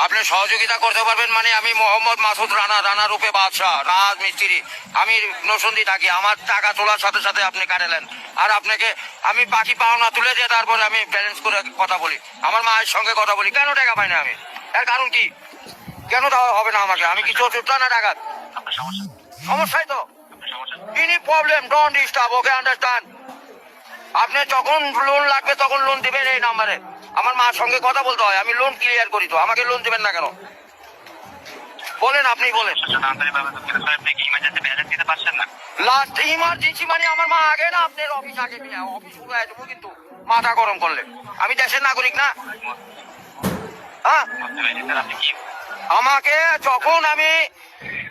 আপনি সহযোগিতা করতে পারবেন মানে আমি মোহাম্মদ মাসুদ রানা, রানা রূপে বাদশাহ, রাজ মিস্ত্রি। আমি নসন্দি থাকি। আমার টাকা তোলার সাথে সাথে আপনি কাটালেন, আর আপনাকে আমি বাকি পাওনা তুলে দিয়ে তারপরে আমি ব্যালেন্স করে কথা বলি, আমার মায়ের সঙ্গে কথা বলি। কেন টাকা পাই না আমি? এর কারণ কি? কেন দেওয়া হবে না আমাকে? আমি কি চোর না ডাকাত? সমস্যাই তো any problem, don't disturb, okay understand. আপনি যখন লোন লাগবে তখন লোন দিবেন এই নাম্বারে। আমার মার সঙ্গে কথা বলতে হয়, আমি লোন ক্লিয়ার করি। তো আমাকে লোন দিবেন না কেন বলেন? আপনি বলেন। লাস্ট ইমার্জেন্সি মানে আমার মা আগে না আপনার অফিস আগে, অফিস পুরো আসবো কিন্তু মাথা গরম করলে। আমি দেশের নাগরিক না? হ্যাঁ, আমাকে যখন আমি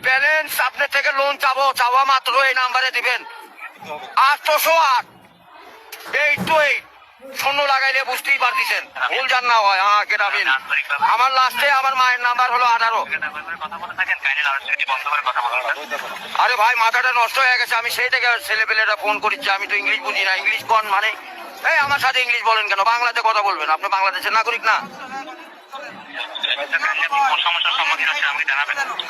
ব্যালেন্স আপনার থেকে লোন চাবো, চাওয়া মাত্র এই নাম্বারে দিবেন 808 828 শূন্য লাগাইলে বুঝতেই পারতেছেন, ভুল জান না হয়। কেটাবিন আমার লাস্টে আমার মায়ের নাম্বার হলো 18। আরে ভাই মাথাটা নষ্ট হয়ে গেছে, আমি সেই থেকে ছেলে পেলেটা ফোন করিচ্ছি। আমি তো ইংলিশ বুঝি না। ইংলিশ কোন মানে? এই আমার সাথে ইংলিশ বলেন কেন? বাংলাতে কথা বলবেন। আপনি বাংলাদেশের নাগরিক না?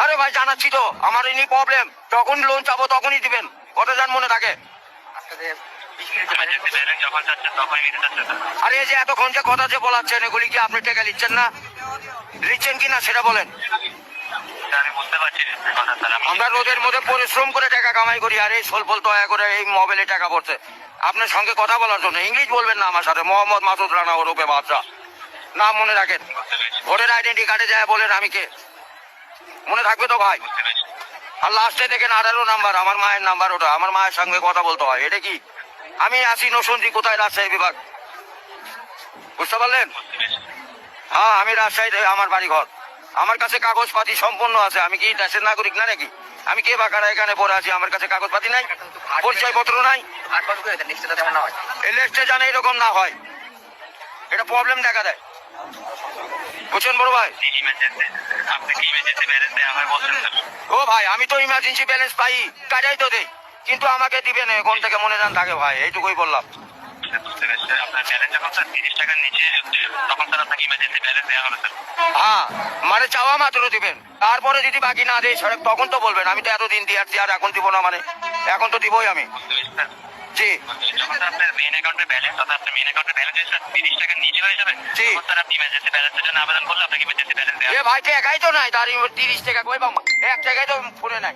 আরে ভাই জানাচ্ছি তো, আমার এনি প্রবলেম। যখন লোন চাবো তখনই দিবেন, কথা যান মনে থাকে। আরে এই যে এতক্ষণ যে কথা যে বলাচ্ছেন, এগুলি কি আপনি টাকা নিচ্ছেন না? নিচ্ছেন কি না সেটা বলেন। আমরা রোদের মধ্যে পরিশ্রম করে টাকা কামাই করি, আর এই সোল দয়া করে এই মোবাইলে টাকা পড়ছে আপনার সঙ্গে কথা বলার জন্য। ইংলিশ বলবেন না আমার সাথে। মোহাম্মদ মাসুদ রানা ওরূপে বাদশাহ, নাম মনে রাখেন। ভোটের আইডেন্টি কার্ডে যায় বলেন আমি কে, মনে থাকবে তো ভাই? আর লাস্টে দেখেন 18 নাম্বার, আমার মায়ের নাম্বার ওটা। আমার মায়ের সঙ্গে কথা বলতে হয়। এটা কি? আমি আসি নসন্দি, কোথায়? রাজশাহী বিভাগ, বুঝতে পারলেন? হ্যাঁ, আমি রাজশাহীতে আমার বাড়ি ঘর। আমার কাছে কাগজপাতি সম্পন্ন আছে। আমি কি দেশের নাগরিক না নাকি? আমি কে বাকারা এখানে পড়ে আছি? আমার কাছে কাগজপাতি নাই, পরিচয় পত্র নাই। এই লিস্টে জানে এরকম না হয়, এটা প্রবলেম দেখা দেয়, বুঝছেন বড় ভাই? ও ভাই, আমি তো ইমার্জেন্সি ব্যালেন্স পাই, কাটাই তো দেই, কিন্তু আমাকে দিবেন কোন থেকে মনে জান থাকে ভাই, এইটুকুই বললাম। হ্যাঁ, মানে চাওয়া মাত্র দিবেন, তারপরে যদি বাকি না দেয় তখন তো বলবেন। আমি তো এতদিন দিয়ে আসছি, আর এখন দিব না মানে? এখন তো দিবই আমি। জি ভাই, একাই তো নাই, তার 30 টাকা কই পাবো? এক টাকায় তো ফোনে নাই।